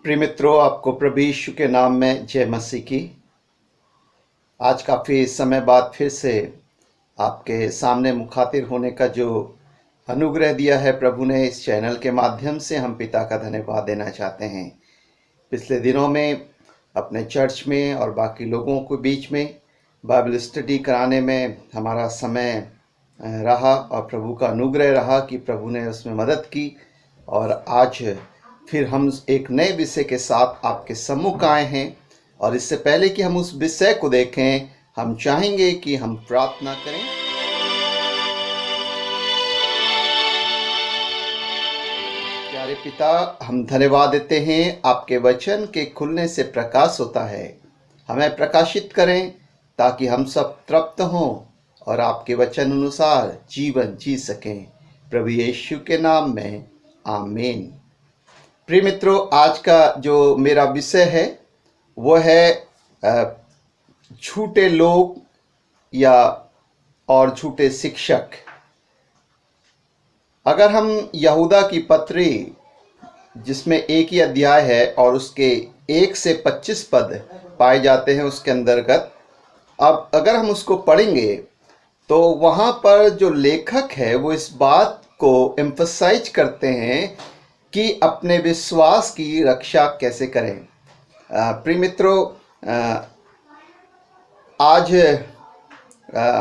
प्रिय मित्रों, आपको प्रभु यीशु के नाम में जय मसीह की। आज काफ़ी समय बाद फिर से आपके सामने मुखातिब होने का जो अनुग्रह दिया है प्रभु ने इस चैनल के माध्यम से, हम पिता का धन्यवाद देना चाहते हैं। पिछले दिनों में अपने चर्च में और बाकी लोगों के बीच में बाइबल स्टडी कराने में हमारा समय रहा और प्रभु का अनुग्रह रहा कि प्रभु ने उसमें मदद की। और आज फिर हम एक नए विषय के साथ आपके सम्मुख आए हैं। और इससे पहले कि हम उस विषय को देखें, हम चाहेंगे कि हम प्रार्थना करें। प्यारे पिता, हम धन्यवाद देते हैं, आपके वचन के खुलने से प्रकाश होता है। हमें प्रकाशित करें ताकि हम सब तृप्त हों और आपके वचन अनुसार जीवन जी सकें। प्रभु यीशु के नाम में आमीन। प्रिय मित्रों, आज का जो मेरा विषय है वो है झूठे लोग या और झूठे शिक्षक। अगर हम यहूदा की पत्री, जिसमें एक ही अध्याय है और उसके 1 से 25 पद पाए जाते हैं उसके अंतर्गत, अब अगर हम उसको पढ़ेंगे तो वहाँ पर जो लेखक है वो इस बात को एम्फसाइज करते हैं कि अपने विश्वास की रक्षा कैसे करें। प्रिय मित्रों, आज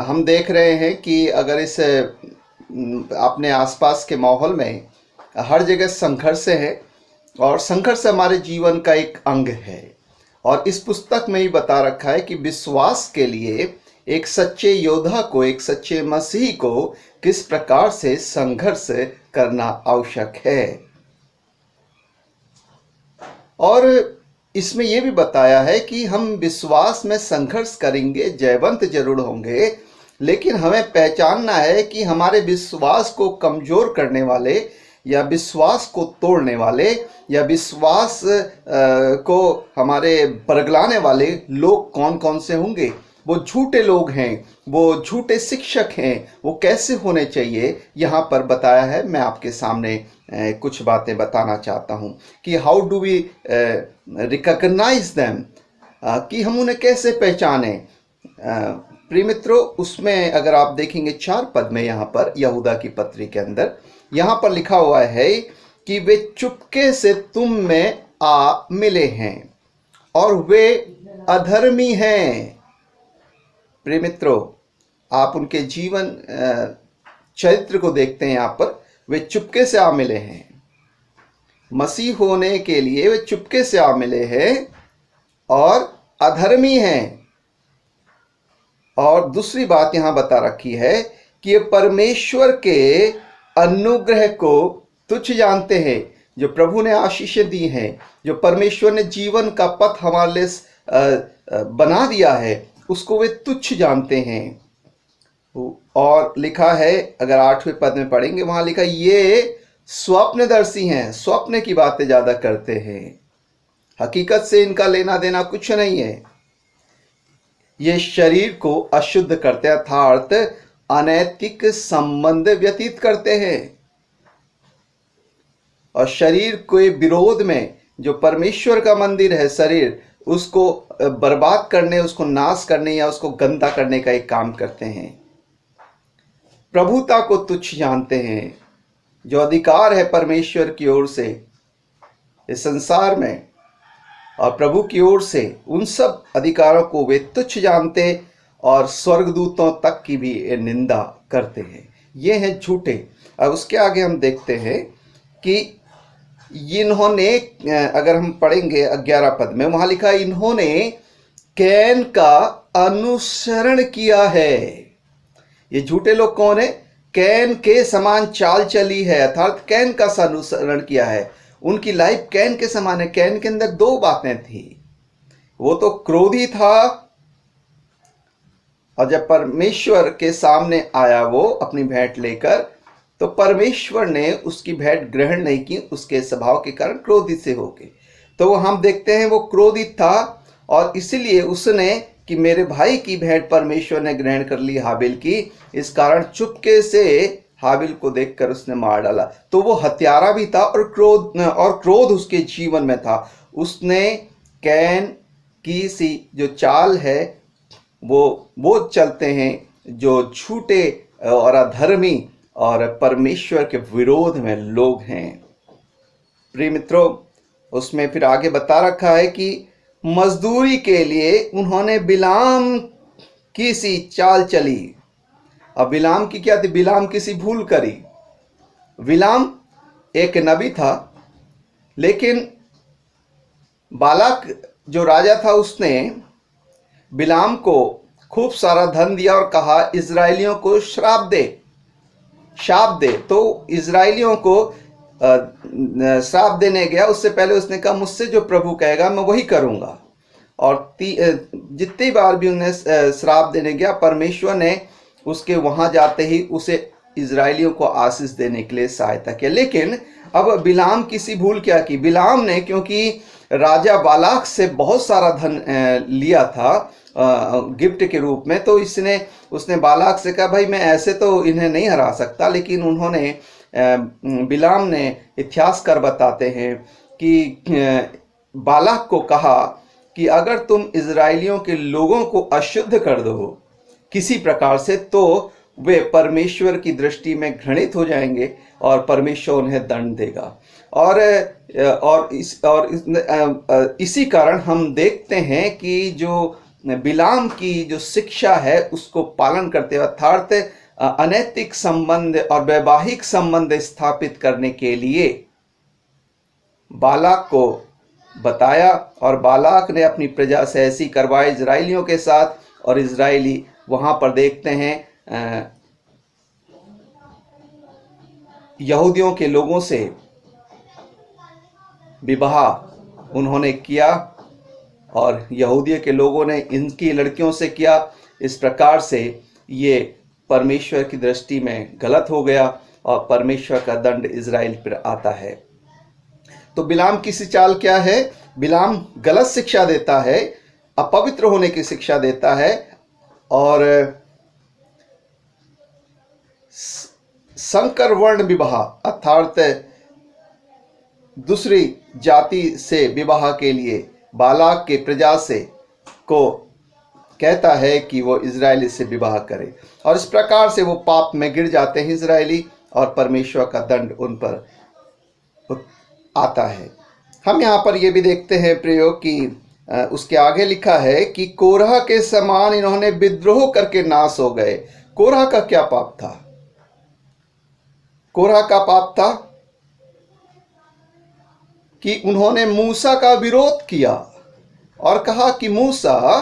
हम देख रहे हैं कि अगर इस अपने आसपास के माहौल में हर जगह संघर्ष है और संघर्ष हमारे जीवन का एक अंग है। और इस पुस्तक में ही बता रखा है कि विश्वास के लिए एक सच्चे योद्धा को, एक सच्चे मसीही को किस प्रकार से संघर्ष करना आवश्यक है। और इसमें यह भी बताया है कि हम विश्वास में संघर्ष करेंगे, जयवंत जरूर होंगे, लेकिन हमें पहचानना है कि हमारे विश्वास को कमजोर करने वाले या विश्वास को तोड़ने वाले या विश्वास को हमारे बरगलाने वाले लोग कौन कौन से होंगे। वो झूठे लोग हैं, वो झूठे शिक्षक हैं, वो कैसे होने चाहिए यहाँ पर बताया है। मैं आपके सामने कुछ बातें बताना चाहता हूँ कि how do we recognize them, कि हम उन्हें कैसे पहचाने। प्रिय मित्रों, उसमें अगर आप देखेंगे 4 पद में यहाँ पर यहूदा की पत्री के अंदर यहाँ पर लिखा हुआ है कि वे चुपके से तुम में आ मिले हैं और वे अधर्मी हैं। प्रिय मित्रों, आप उनके जीवन चरित्र को देखते हैं। यहाँ पर वे चुपके से आ मिले हैं, मसीह होने के लिए वे चुपके से आ मिले हैं और अधर्मी हैं। और दूसरी बात यहाँ बता रखी है कि ये परमेश्वर के अनुग्रह को तुच्छ जानते हैं। जो प्रभु ने आशीषें दी हैं, जो परमेश्वर ने जीवन का पथ हमारे लिए बना दिया है, उसको वे तुच्छ जानते हैं। और लिखा है, अगर 8वें पद में पढ़ेंगे, वहां लिखा ये स्वप्नदर्शी हैं, स्वप्न की बातें ज्यादा करते हैं, हकीकत से इनका लेना देना कुछ नहीं है। ये शरीर को अशुद्ध करते हैं, अर्थात अनैतिक संबंध व्यतीत करते हैं। और शरीर के विरोध में जो परमेश्वर का मंदिर है शरीर, उसको बर्बाद करने, उसको नाश करने या उसको गंदा करने का एक काम करते हैं। प्रभुता को तुच्छ जानते हैं, जो अधिकार है परमेश्वर की ओर से इस संसार में और प्रभु की ओर से, उन सब अधिकारों को वे तुच्छ जानते और स्वर्गदूतों तक की भी निंदा करते हैं। ये हैं झूठे। अब उसके आगे हम देखते हैं कि इन्होंने, अगर हम पढ़ेंगे 11 पद में, वहां लिखा इन्होंने कैन का अनुसरण किया है। ये झूठे लोग कौन है? कैन के समान चाल चली है, अर्थात कैन का अनुसरण किया है। उनकी लाइफ कैन के समान है। कैन के अंदर 2 बातें थी। वो तो क्रोधी था, और जब परमेश्वर के सामने आया वो अपनी भेंट लेकर, तो परमेश्वर ने उसकी भेंट ग्रहण नहीं की, उसके स्वभाव के कारण क्रोधित से होके। तो वो हम देखते हैं वो क्रोधित था और इसलिए उसने कि मेरे भाई की भेंट परमेश्वर ने ग्रहण कर ली हाबिल की, इस कारण चुपके से हाबिल को देखकर उसने मार डाला। तो वो हत्यारा भी था और क्रोध उसके जीवन में था। उसने कैन की सी जो चाल है वो चलते हैं, जो झूठे और अधर्मी और परमेश्वर के विरोध में लोग हैं। प्रिय मित्रों, उसमें फिर आगे बता रखा है कि मजदूरी के लिए उन्होंने बिलाम की सी चाल चली। अब बिलाम की क्या थी? बिलाम की सी भूल करी। बिलाम एक नबी था, लेकिन बालाक जो राजा था उसने बिलाम को खूब सारा धन दिया और कहा इजराइलियों को शाप दे। तो इजराइलियों को श्राप देने गया। उससे पहले उसने कहा मुझसे जो प्रभु कहेगा मैं वही करूंगा। और जितनी बार भी उन्हें श्राप देने गया, परमेश्वर ने उसके वहां जाते ही उसे इजराइलियों को आशीष देने के लिए सहायता किया। लेकिन अब बिलाम किसी भूल क्या की? बिलाम ने, क्योंकि राजा बालाक से बहुत सारा धन लिया था गिफ्ट के रूप में, तो उसने बालाक से कहा भाई मैं ऐसे तो इन्हें नहीं हरा सकता। लेकिन उन्होंने बिलाम ने इतिहासकार बताते हैं कि बालाक को कहा कि अगर तुम इजराइलियों के लोगों को अशुद्ध कर दो किसी प्रकार से, तो वे परमेश्वर की दृष्टि में घृणित हो जाएंगे और परमेश्वर उन्हें दंड देगा। इसी कारण हम देखते हैं कि जो बिलाम की जो शिक्षा है उसको पालन करते हुए, अर्थात अनैतिक संबंध और वैवाहिक संबंध स्थापित करने के लिए बालाक को बताया, और बालाक ने अपनी प्रजा से ऐसी करवाई इजराइलियों के साथ। और इजराइली वहां पर देखते हैं यहूदियों के लोगों से विवाह उन्होंने किया और यहूदियों के लोगों ने इनकी लड़कियों से किया। इस प्रकार से ये परमेश्वर की दृष्टि में गलत हो गया और परमेश्वर का दंड इजराइल पर आता है। तो बिलाम की सी चाल क्या है? बिलाम गलत शिक्षा देता है, अपवित्र होने की शिक्षा देता है और संकर वर्ण विवाह अर्थात दूसरी जाति से विवाह के लिए बालाक के प्रजा से को कहता है कि वो इजरायली से विवाह करे, और इस प्रकार से वो पाप में गिर जाते हैं इजरायली, और परमेश्वर का दंड उन पर आता है। हम यहाँ पर ये भी देखते हैं प्रयोग कि उसके आगे लिखा है कि कोरह के समान इन्होंने विद्रोह करके नाश हो गए। कोरह का क्या पाप था? कोरह का पाप था कि उन्होंने मूसा का विरोध किया और कहा कि मूसा,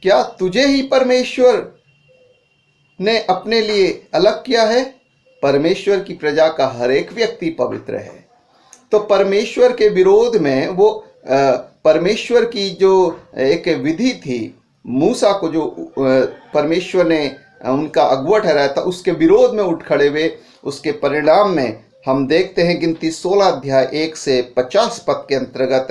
क्या तुझे ही परमेश्वर ने अपने लिए अलग किया है? परमेश्वर की प्रजा का हर एक व्यक्ति पवित्र है। तो परमेश्वर के विरोध में वो परमेश्वर की जो एक विधि थी, मूसा को जो परमेश्वर ने उनका अगुवा ठहराया था, उसके विरोध में उठ खड़े हुए। उसके परिणाम में हम देखते हैं गिनती 16 अध्याय 1 से 50 पद के अंतर्गत,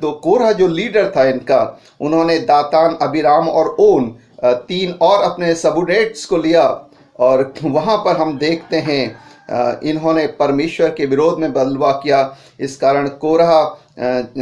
तो कोरह जो लीडर था इनका, उन्होंने दातान, अबीराम और ओन 3 और अपने सबुडेट्स को लिया, और वहाँ पर हम देखते हैं इन्होंने परमेश्वर के विरोध में बलवा किया। इस कारण कोरह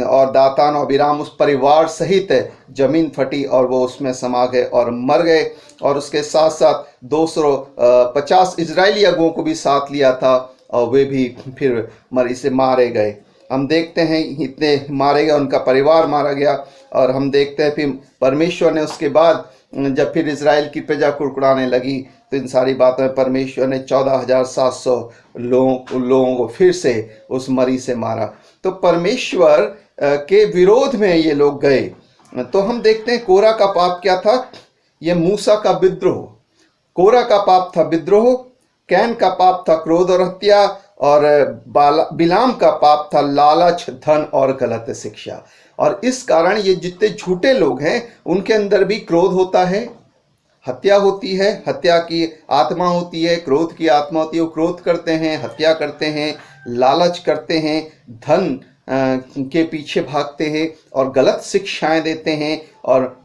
और दातान और अबीराम उस परिवार सहित जमीन फटी और वो उसमें समा गए और मर गए। और उसके साथ साथ 250 इजरायली अगुओं को भी साथ लिया था और वे भी फिर मरी से मारे गए। हम देखते हैं इतने मारे गए, उनका परिवार मारा गया। और हम देखते हैं फिर परमेश्वर ने उसके बाद जब फिर इजराइल की प्रजा कुड़कुड़ाने लगी, तो इन सारी बातों में परमेश्वर ने 14,700 लोगों को फिर से उस मरी से मारा। तो परमेश्वर के विरोध में ये लोग गए। तो हम देखते हैं कोरह का पाप क्या था? ये मूसा का विद्रोह। कोरह का पाप था विद्रोह, कैन का पाप था क्रोध और हत्या, और बिलाम का पाप था लालच, धन और गलत शिक्षा। और इस कारण ये जितने झूठे लोग हैं उनके अंदर भी क्रोध होता है, हत्या होती है, हत्या की आत्मा होती है, क्रोध की आत्मा होती है। वो क्रोध करते हैं, हत्या करते हैं, लालच करते हैं, धन के पीछे भागते हैं और गलत शिक्षाएं देते हैं, और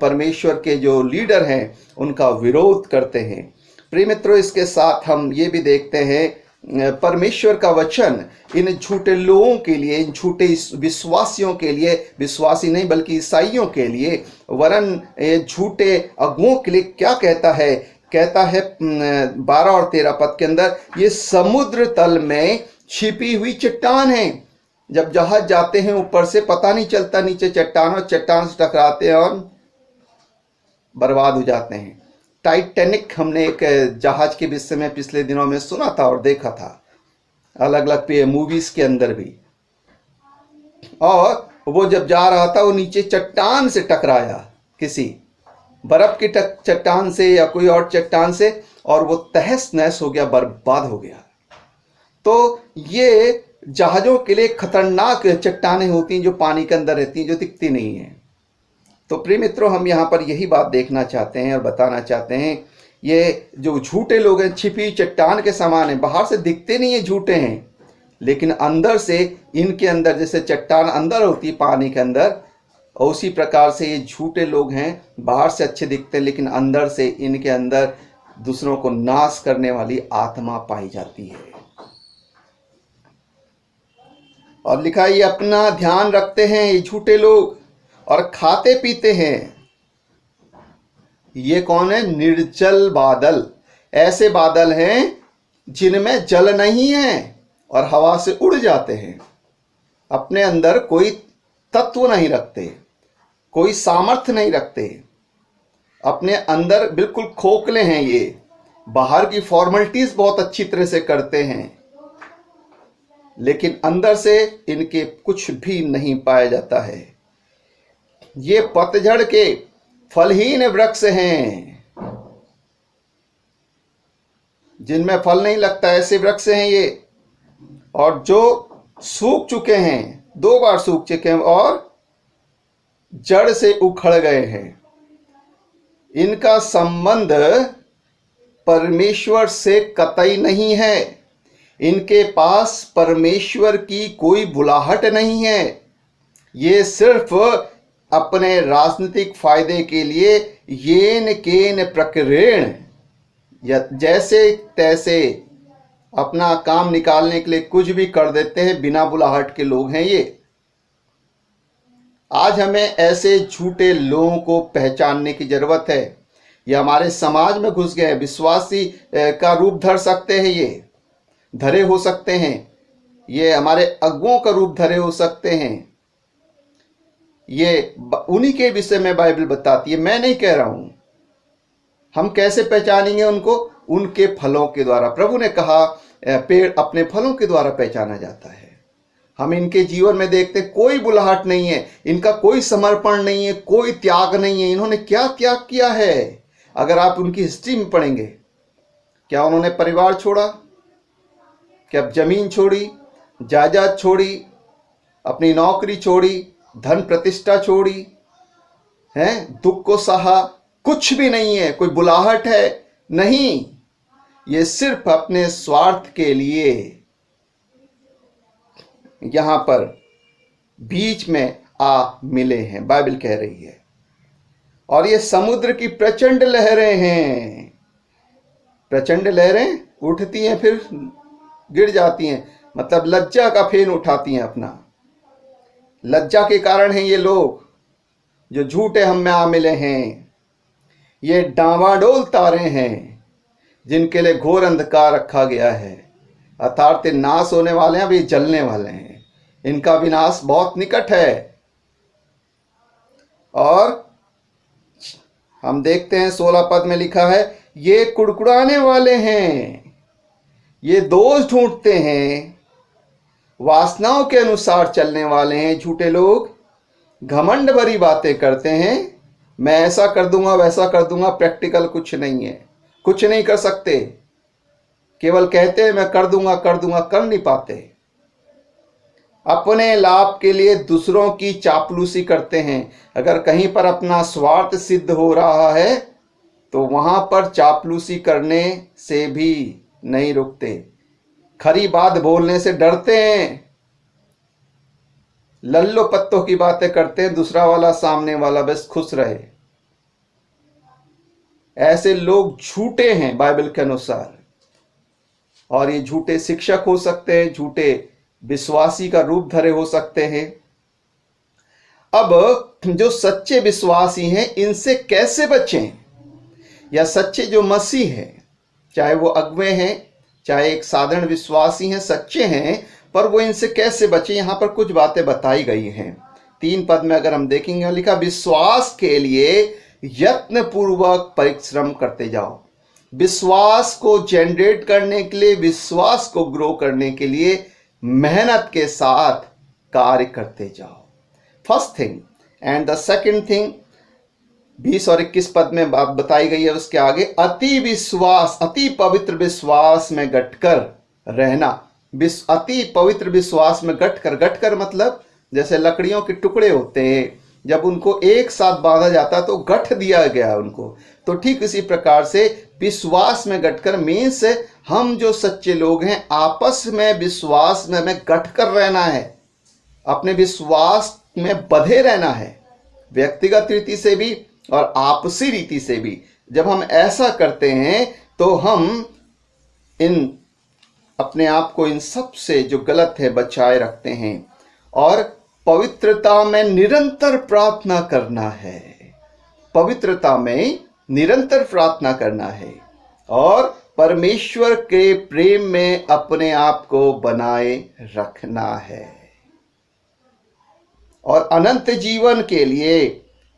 परमेश्वर के जो लीडर हैं उनका विरोध करते हैं। प्रिय मित्रों, इसके साथ हम ये भी देखते हैं परमेश्वर का वचन इन झूठे लोगों के लिए, इन झूठे विश्वासियों के लिए, विश्वासी नहीं बल्कि ईसाइयों के लिए, वरन झूठे अगुओं के लिए क्या कहता है? कहता है 12 और 13 पद के अंदर, ये समुद्र तल में छिपी हुई चट्टान है। जब जहाज जाते हैं ऊपर से पता नहीं चलता, नीचे चट्टान और चट्टान से टकराते हैं और बर्बाद हो जाते हैं। टाइटैनिक हमने एक जहाज के विषय में पिछले दिनों में सुना था और देखा था, अलग अलग मूवीज के अंदर भी। और वो जब जा रहा था वो नीचे चट्टान से टकराया, किसी बर्फ की चट्टान से या कोई और चट्टान से, और वो तहस नहस हो गया, बर्बाद हो गया। तो ये जहाजों के लिए खतरनाक चट्टानें होती हैं जो पानी के अंदर रहती हैं, जो दिखती नहीं हैं। तो प्रिय मित्रों, हम यहाँ पर यही बात देखना चाहते हैं और बताना चाहते हैं, ये जो झूठे लोग हैं छिपी चट्टान के समान हैं। बाहर से दिखते नहीं है झूठे हैं, लेकिन अंदर से इनके अंदर, जैसे चट्टान अंदर होती है पानी के अंदर, उसी प्रकार से ये झूठे लोग हैं। बाहर से अच्छे दिखते हैं लेकिन अंदर से इनके अंदर दूसरों को नाश करने वाली आत्मा पाई जाती है। और लिखा, ये अपना ध्यान रखते हैं ये झूठे लोग और खाते पीते हैं। ये कौन है? निर्जल बादल। ऐसे बादल हैं जिनमें जल नहीं है और हवा से उड़ जाते हैं। अपने अंदर कोई तत्व नहीं रखते, कोई सामर्थ्य नहीं रखते, अपने अंदर बिल्कुल खोखले हैं। ये बाहर की फॉर्मेलिटीज बहुत अच्छी तरह से करते हैं लेकिन अंदर से इनके कुछ भी नहीं पाया जाता है। ये पतझड़ के फलहीन वृक्ष हैं, जिनमें फल नहीं लगता, ऐसे वृक्ष हैं ये। और जो सूख चुके हैं, 2 बार सूख चुके हैं और जड़ से उखड़ गए हैं। इनका संबंध परमेश्वर से कतई नहीं है। इनके पास परमेश्वर की कोई बुलाहट नहीं है। ये सिर्फ अपने राजनीतिक फायदे के लिए येन केन प्रकरण या जैसे तैसे अपना काम निकालने के लिए कुछ भी कर देते हैं। बिना बुलाहट के लोग हैं ये। आज हमें ऐसे झूठे लोगों को पहचानने की जरूरत है। ये हमारे समाज में घुस गए हैं। विश्वासी का रूप धर सकते हैं, ये धरे हो सकते हैं। ये हमारे अगुओं का रूप धरे हो सकते हैं। ये उन्हीं के विषय में बाइबल बताती है, मैं नहीं कह रहा हूं। हम कैसे पहचानेंगे उनको? उनके फलों के द्वारा। प्रभु ने कहा पेड़ अपने फलों के द्वारा पहचाना जाता है। हम इनके जीवन में देखते कोई बुलाहट नहीं है, इनका कोई समर्पण नहीं है, कोई त्याग नहीं है। इन्होंने क्या त्याग किया है? अगर आप उनकी हिस्ट्री में पढ़ेंगे, क्या उन्होंने परिवार छोड़ा? क्या जमीन छोड़ी, जायदाद छोड़ी, अपनी नौकरी छोड़ी, धन प्रतिष्ठा छोड़ी है, दुख को सहा? कुछ भी नहीं है। कोई बुलाहट है? नहीं। ये सिर्फ अपने स्वार्थ के लिए यहां पर बीच में आ मिले हैं, बाइबल कह रही है। और ये समुद्र की प्रचंड लहरें हैं। प्रचंड लहरें उठती हैं फिर गिर जाती हैं, मतलब लज्जा का फेन उठाती हैं अपना। लज्जा के कारण हैं ये लोग जो झूठे हम में आ मिले हैं। ये डांवाडोल तारे हैं जिनके लिए घोर अंधकार रखा गया है, अर्थात नाश होने वाले हैं, अभी जलने वाले हैं। इनका विनाश बहुत निकट है। और हम देखते हैं 16 पद में लिखा है, ये कुड़कुड़ाने वाले हैं, ये दोष ढूंढते हैं, वासनाओं के अनुसार चलने वाले हैं। झूठे लोग घमंड भरी बातें करते हैं, मैं ऐसा कर दूंगा वैसा कर दूंगा। प्रैक्टिकल कुछ नहीं है, कुछ नहीं कर सकते। केवल कहते हैं मैं कर दूंगा, कर नहीं पाते। अपने लाभ के लिए दूसरों की चापलूसी करते हैं। अगर कहीं पर अपना स्वार्थ सिद्ध हो रहा है तो वहां पर चापलूसी करने से भी नहीं रुकते। खरी बात बोलने से डरते हैं। लल्लो पत्तों की बातें करते हैं, दूसरा वाला सामने वाला बस खुश रहे। ऐसे लोग झूठे हैं बाइबल के अनुसार। और ये झूठे शिक्षक हो सकते हैं, झूठे विश्वासी का रूप धरे हो सकते हैं। अब जो सच्चे विश्वासी हैं इनसे कैसे बचें, या सच्चे जो मसीह हैं, चाहे वो अगुवे हैं चाहे एक साधारण विश्वासी हैं, सच्चे हैं, पर वो इनसे कैसे बचें, यहां पर कुछ बातें बताई गई हैं। 3 पद में अगर हम देखेंगे, लिखा विश्वास के लिए यत्न पूर्वक परिश्रम करते जाओ। विश्वास को जनरेट करने के लिए, विश्वास को ग्रो करने के लिए मेहनत के साथ कार्य करते जाओ। First thing and the second thing 20 और 21 पद में बात बताई गई है। उसके आगे अति विश्वास, अति पवित्र विश्वास में गटकर रहना। अति पवित्र विश्वास में गटकर मतलब जैसे लकड़ियों के टुकड़े होते हैं, जब उनको एक साथ बांधा जाता तो गठ दिया गया उनको, तो ठीक इसी प्रकार से विश्वास में गटकर मीन्स हम जो सच्चे लोग हैं आपस में विश्वास में हमें गटकर रहना है, अपने विश्वास में बंधे रहना है, व्यक्तिगत रीति से भी और आपसी रीति से भी। जब हम ऐसा करते हैं तो हम इन अपने आप को इन सब से जो गलत है बचाए रखते हैं। और पवित्रता में निरंतर प्रार्थना करना है, पवित्रता में निरंतर प्रार्थना करना है, और परमेश्वर के प्रेम में अपने आप को बनाए रखना है, और अनंत जीवन के लिए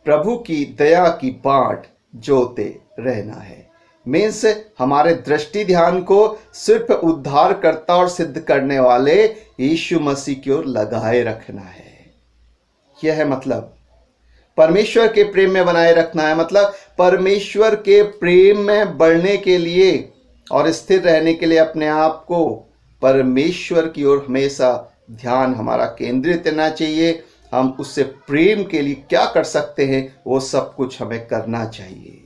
प्रभु की दया की बाट जोते रहना है। मीन्स हमारे दृष्टि ध्यान को सिर्फ उद्धारकर्ता और सिद्ध करने वाले यीशु मसीह की ओर लगाए रखना है। यह है मतलब परमेश्वर के प्रेम में बनाए रखना है, मतलब परमेश्वर के प्रेम में बढ़ने के लिए और स्थिर रहने के लिए अपने आप को परमेश्वर की ओर हमेशा ध्यान हमारा केंद्रित रहना चाहिए। हम उससे प्रेम के लिए क्या कर सकते हैं वो सब कुछ हमें करना चाहिए।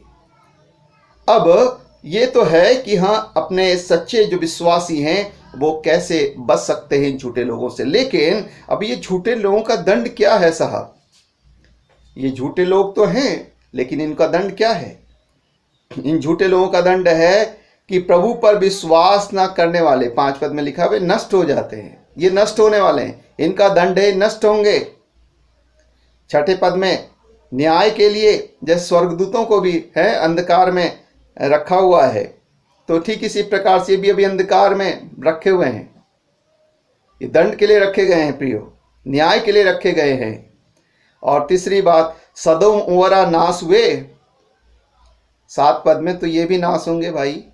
अब ये तो है कि हाँ, अपने सच्चे जो विश्वासी हैं वो कैसे बच सकते हैं झूठे लोगों से। लेकिन अब ये झूठे लोगों का दंड क्या है साहब? ये झूठे लोग तो हैं, लेकिन इनका दंड क्या है? इन झूठे लोगों का दंड है कि प्रभु पर विश्वास ना करने वाले, 5 पद में लिखा हुआ नष्ट हो जाते हैं। ये नष्ट होने वाले हैं, इनका दंड है, नष्ट होंगे। 6 पद में न्याय के लिए जैसे स्वर्गदूतों को भी है अंधकार में रखा हुआ है, तो ठीक इसी प्रकार से भी अभी अंधकार में रखे हुए हैं। ये दंड के लिए रखे गए हैं प्रियो, न्याय के लिए रखे गए हैं। और तीसरी बात, सदोम उमरा नाश हुए। 7 पद में तो ये भी नाश होंगे भाई,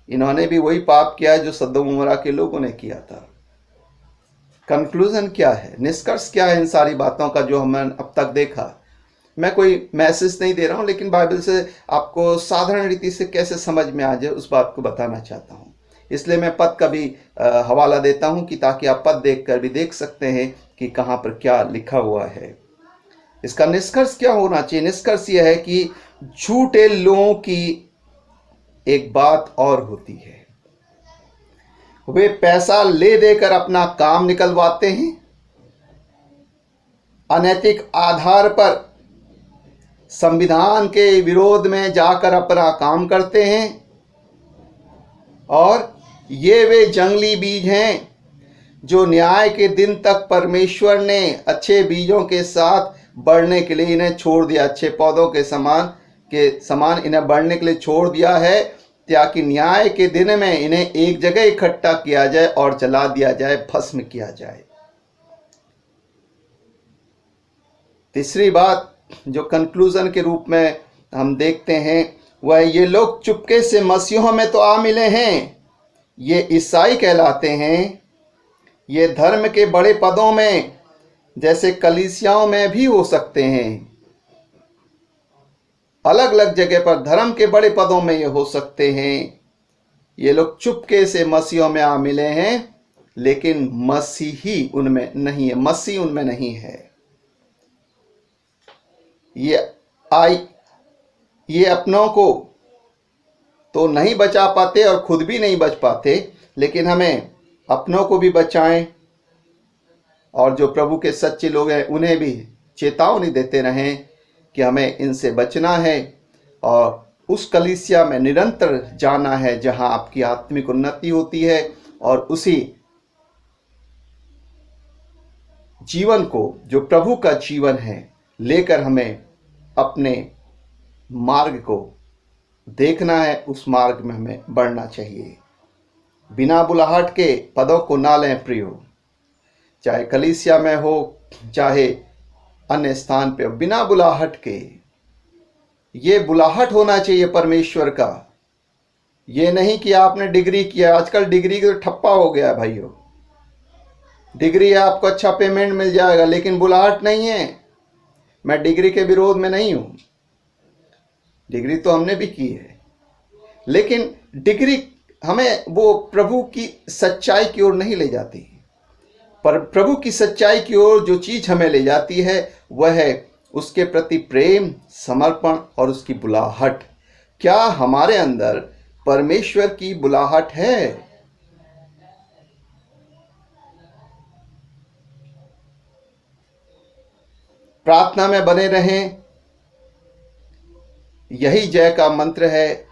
इन्होंने भी वही पाप किया जो सदोम उमरा के लोगों ने किया था। कंक्लूजन क्या है, निष्कर्ष क्या है इन सारी बातों का जो हमने अब तक देखा? मैं कोई मैसेज नहीं दे रहा हूं, लेकिन बाइबल से आपको साधारण रीति से कैसे समझ में आ जाए उस बात को बताना चाहता हूं। इसलिए मैं पद का भी हवाला देता हूं कि ताकि आप पद देखकर भी देख सकते हैं कि कहां पर क्या लिखा हुआ है। इसका निष्कर्ष क्या होना चाहिए? निष्कर्ष यह है कि झूठे लोगों की एक बात और होती है, वे पैसा ले देकर अपना काम निकलवाते हैं, अनैतिक आधार पर संविधान के विरोध में जाकर अपना काम करते हैं, और ये वे जंगली बीज हैं जो न्याय के दिन तक परमेश्वर ने अच्छे बीजों के साथ बढ़ने के लिए इन्हें छोड़ दिया, अच्छे पौधों के समान इन्हें बढ़ने के लिए छोड़ दिया है, ताकि न्याय के दिन में इन्हें एक जगह इकट्ठा किया जाए और जला दिया जाए, भस्म किया जाए। तीसरी बात जो कंक्लूजन के रूप में हम देखते हैं वह ये लोग चुपके से मसीहों में तो आ मिले हैं, ये ईसाई कहलाते हैं, ये धर्म के बड़े पदों में जैसे कलीसियाओं में भी हो सकते हैं, अलग अलग जगह पर धर्म के बड़े पदों में ये हो सकते हैं। ये लोग चुपके से मसीहों में आ मिले हैं, लेकिन मसीही उनमें नहीं है, मसीह उनमें नहीं है। ये अपनों को तो नहीं बचा पाते और खुद भी नहीं बच पाते, लेकिन हमें अपनों को भी बचाएं, और जो प्रभु के सच्चे लोग हैं उन्हें भी चेतावनी देते रहें कि हमें इनसे बचना है और उस कलीसिया में निरंतर जाना है जहां आपकी आत्मिक उन्नति होती है, और उसी जीवन को जो प्रभु का जीवन है लेकर हमें अपने मार्ग को देखना है, उस मार्ग में हमें बढ़ना चाहिए। बिना बुलाहट के पदों को ना लें प्रियो, चाहे कलीसिया में हो चाहे अन्य स्थान पे, बिना बुलाहट के। ये बुलाहट होना चाहिए परमेश्वर का, ये नहीं कि आपने डिग्री किया। आजकल डिग्री का ठप्पा हो गया है भाइयों। डिग्री है, आपको अच्छा पेमेंट मिल जाएगा, लेकिन बुलाहट नहीं है। मैं डिग्री के विरोध में नहीं हूं, डिग्री तो हमने भी की है, लेकिन डिग्री हमें वो प्रभु की सच्चाई की ओर नहीं ले जाती। पर प्रभु की सच्चाई की ओर जो चीज हमें ले जाती है वह है उसके प्रति प्रेम, समर्पण और उसकी बुलाहट। क्या हमारे अंदर परमेश्वर की बुलाहट है? प्रार्थना में बने रहें, यही जय का मंत्र है।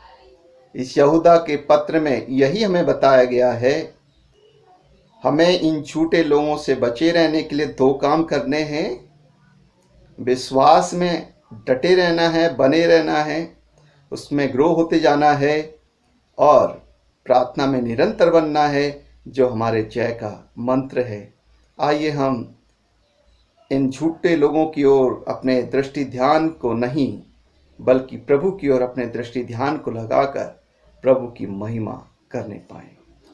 इस यहूदा के पत्र में यही हमें बताया गया है। हमें इन झूठे लोगों से बचे रहने के लिए दो काम करने हैं। विश्वास में डटे रहना है, बने रहना है, उसमें ग्रो होते जाना है, और प्रार्थना में निरंतर बनना है, जो हमारे जय का मंत्र है। आइए हम इन झूठे लोगों की ओर अपने दृष्टि ध्यान को नहीं बल्कि प्रभु की ओर अपने दृष्टि ध्यान को लगाकर प्रभु की महिमा करने पाएं।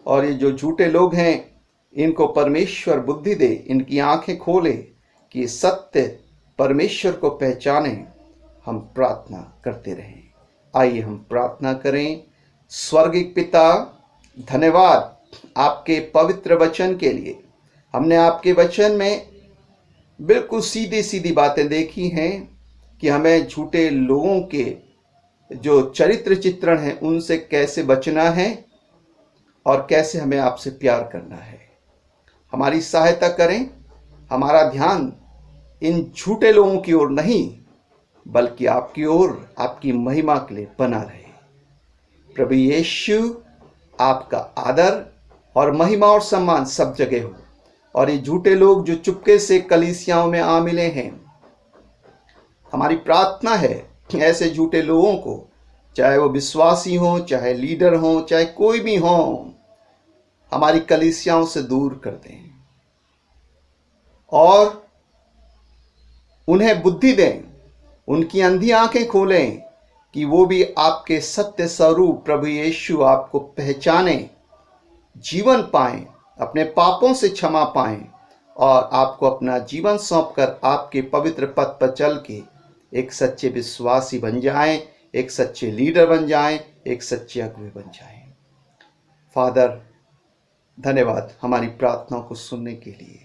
और ये जो झूठे लोग हैं, इनको परमेश्वर बुद्धि दे, इनकी आंखें खोले कि सत्य परमेश्वर को पहचाने। हम प्रार्थना करते रहें। आइए हम प्रार्थना करें। स्वर्गीय पिता, धन्यवाद आपके पवित्र वचन के लिए। हमने आपके वचन में बिल्कुल सीधी सीधी बातें देखी हैं कि हमें झूठे लोगों के जो चरित्र चित्रण है उनसे कैसे बचना है और कैसे हमें आपसे प्यार करना है। हमारी सहायता करें। हमारा ध्यान इन झूठे लोगों की ओर नहीं बल्कि आपकी ओर, आपकी महिमा के लिए बना रहे। प्रभु यीशु, आपका आदर और महिमा और सम्मान सब जगह हो। और ये झूठे लोग जो चुपके से कलीसियाओं में आ मिले हैं, हमारी प्रार्थना है कि ऐसे झूठे लोगों को, चाहे वो विश्वासी हों, चाहे लीडर हों, चाहे कोई भी हों, हमारी कलीसियाओं से दूर कर दें और उन्हें बुद्धि दें, उनकी अंधी आंखें खोलें कि वो भी आपके सत्य स्वरूप प्रभु यीशु आपको पहचाने, जीवन पाएं, अपने पापों से क्षमा पाएं और आपको अपना जीवन सौंपकर आपके पवित्र पथ पर चल के एक सच्चे विश्वासी बन जाएं, एक सच्चे लीडर बन जाएं, एक सच्चे अगुवे बन जाएं। फादर, धन्यवाद हमारी प्रार्थनाओं को सुनने के लिए।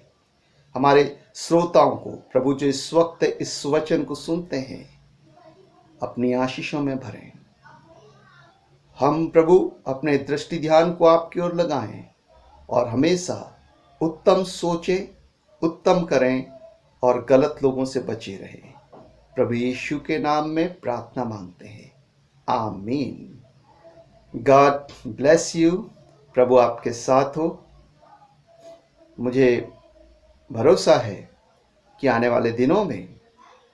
हमारे श्रोताओं को प्रभु जो इस वक्त इस वचन को सुनते हैं, अपनी आशीषों में भरें। हम प्रभु अपने दृष्टि ध्यान को आपकी ओर लगाएं और हमेशा उत्तम सोचें, उत्तम करें और गलत लोगों से बचे रहें। प्रभु यीशु के नाम में प्रार्थना मांगते हैं, आमीन। God bless you. प्रभु आपके साथ हो। मुझे भरोसा है कि आने वाले दिनों में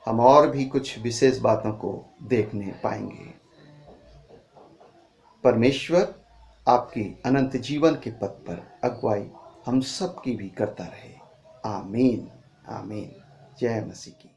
हम और भी कुछ विशेष बातों को देखने पाएंगे। परमेश्वर आपकी अनंत जीवन के पथ पर अगुवाई हम सब की भी करता रहे। आमीन, आमीन। जय मसीह की।